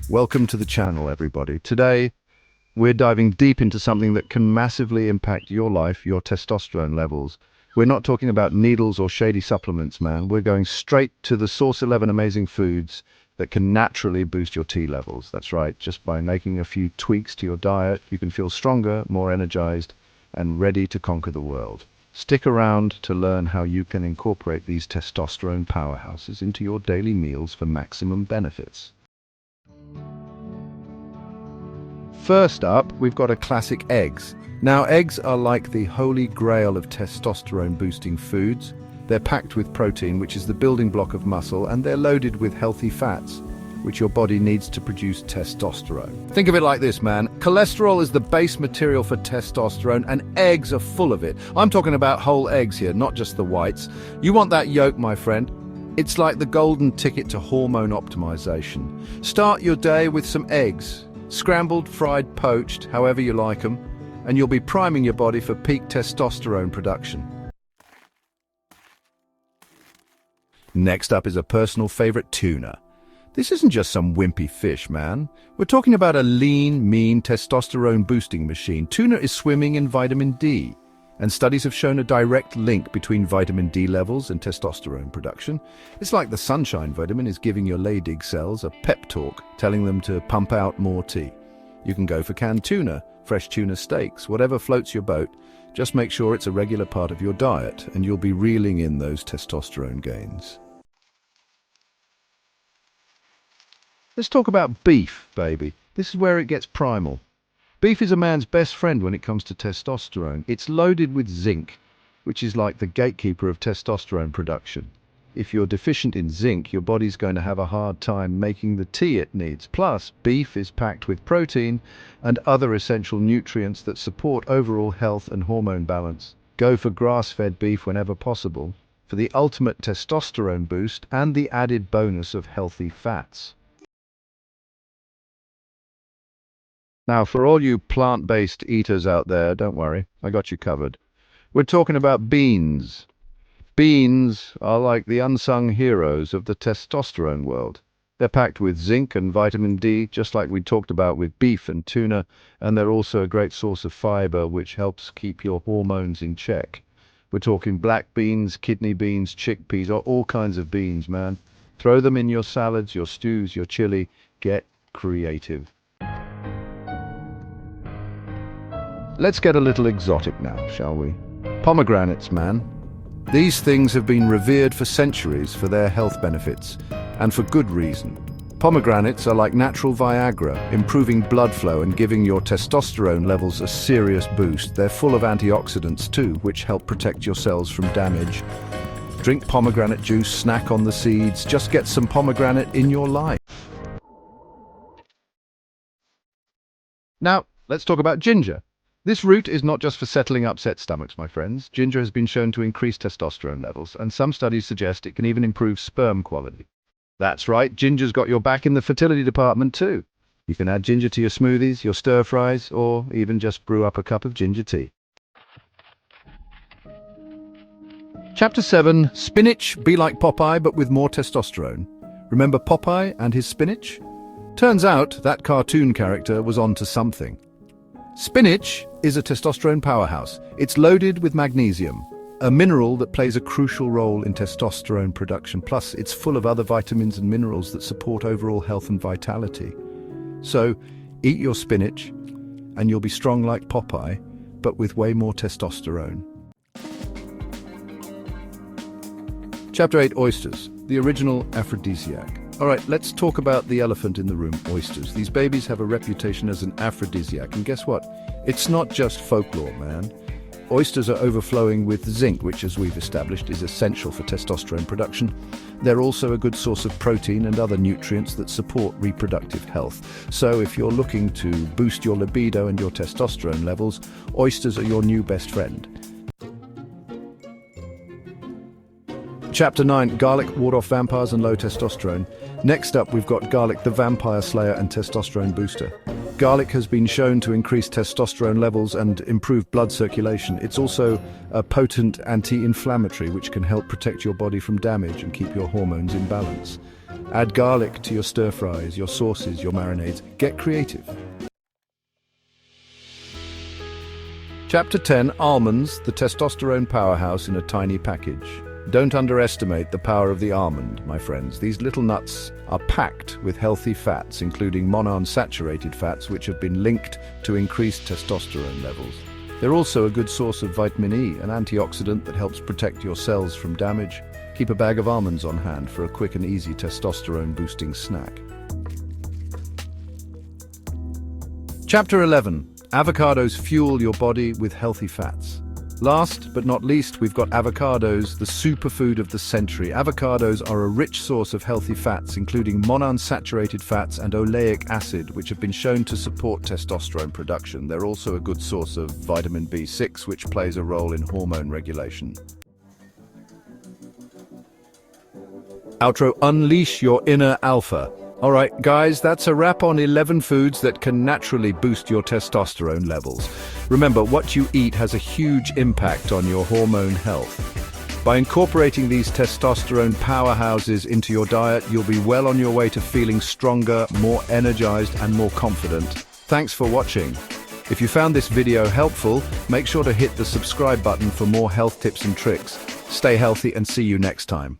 Welcome to the channel, everybody. Today, we're diving deep into something that can massively impact your life, your testosterone levels. We're not talking about needles or shady supplements, man. We're going straight to the Source 11 amazing foods that can naturally boost your T levels. That's right, just by making a few tweaks to your diet, you can feel stronger, more energized, and ready to conquer the world. Stick around to learn how you can incorporate these testosterone powerhouses into your daily meals for maximum benefits. First up, we've got a classic eggs. Now, eggs are like the holy grail of testosterone-boosting foods. They're packed with protein, which is the building block of muscle, and they're loaded with healthy fats, which your body needs to produce testosterone. Think of it like this, man. Cholesterol is the base material for testosterone, and eggs are full of it. I'm talking about whole eggs here, not just the whites. You want that yolk, my friend. It's like the golden ticket to hormone optimization. Start your day with some eggs. Scrambled, fried, poached, however you like them, and you'll be priming your body for peak testosterone production. Next up is a personal favorite, tuna. This isn't just some wimpy fish, man. We're talking about a lean, mean testosterone-boosting machine. Tuna is swimming in vitamin D, and studies have shown a direct link between vitamin D levels and testosterone production. It's like the sunshine vitamin is giving your Leydig cells a pep talk, telling them to pump out more T. You can go for canned tuna, fresh tuna steaks, whatever floats your boat. Just make sure it's a regular part of your diet, and you'll be reeling in those testosterone gains. Let's talk about beef, baby. This is where it gets primal. Beef is a man's best friend when it comes to testosterone. It's loaded with zinc, which is like the gatekeeper of testosterone production. If you're deficient in zinc, your body's going to have a hard time making the T it needs. Plus, beef is packed with protein and other essential nutrients that support overall health and hormone balance. Go for grass-fed beef whenever possible for the ultimate testosterone boost and the added bonus of healthy fats. Now, for all you plant-based eaters out there, don't worry, I got you covered. We're talking about beans. Beans are like the unsung heroes of the testosterone world. They're packed with zinc and vitamin D, just like we talked about with beef and tuna, and they're also a great source of fiber, which helps keep your hormones in check. We're talking black beans, kidney beans, chickpeas, or all kinds of beans, man. Throw them in your salads, your stews, your chili. Get creative. Let's get a little exotic now, shall we? Pomegranates, man. These things have been revered for centuries for their health benefits, and for good reason. Pomegranates are like natural Viagra, improving blood flow and giving your testosterone levels a serious boost. They're full of antioxidants too, which help protect your cells from damage. Drink pomegranate juice, snack on the seeds, just get some pomegranate in your life. Now, let's talk about ginger. This root is not just for settling upset stomachs, my friends. Ginger has been shown to increase testosterone levels, and some studies suggest it can even improve sperm quality. That's right, ginger's got your back in the fertility department too. You can add ginger to your smoothies, your stir-fries, or even just brew up a cup of ginger tea. Chapter 7, Spinach, be like Popeye but with more testosterone. Remember Popeye and his spinach? Turns out that cartoon character was onto something. Spinach is a testosterone powerhouse. It's loaded with magnesium, a mineral that plays a crucial role in testosterone production. Plus, it's full of other vitamins and minerals that support overall health and vitality. So, eat your spinach, and you'll be strong like Popeye, but with way more testosterone. Chapter 8, Oysters, the original aphrodisiac. All right, let's talk about the elephant in the room, oysters. These babies have a reputation as an aphrodisiac, and guess what? It's not just folklore, man. Oysters are overflowing with zinc, which, as we've established, is essential for testosterone production. They're also a good source of protein and other nutrients that support reproductive health. So if you're looking to boost your libido and your testosterone levels, oysters are your new best friend. Chapter 9, Garlic, ward off vampires and low testosterone. Next up, we've got garlic, the vampire slayer and testosterone booster. Garlic has been shown to increase testosterone levels and improve blood circulation. It's also a potent anti-inflammatory, which can help protect your body from damage and keep your hormones in balance. Add garlic to your stir fries, your sauces, your marinades. Get creative. Chapter 10, Almonds, the testosterone powerhouse in a tiny package. Don't underestimate the power of the almond, my friends. These little nuts are packed with healthy fats, including monounsaturated fats, which have been linked to increased testosterone levels. They're also a good source of vitamin E, an antioxidant that helps protect your cells from damage. Keep a bag of almonds on hand for a quick and easy testosterone-boosting snack. Chapter 11. Avocados fuel your body with healthy fats. Last but not least, we've got avocados, the superfood of the century. Avocados are a rich source of healthy fats, including monounsaturated fats and oleic acid, which have been shown to support testosterone production. They're also a good source of vitamin B6, which plays a role in hormone regulation. Outro, unleash your inner alpha. All right, guys, that's a wrap on 11 foods that can naturally boost your testosterone levels. Remember, what you eat has a huge impact on your hormone health. By incorporating these testosterone powerhouses into your diet, you'll be well on your way to feeling stronger, more energized, and more confident. Thanks for watching. If you found this video helpful, make sure to hit the subscribe button for more health tips and tricks. Stay healthy and see you next time.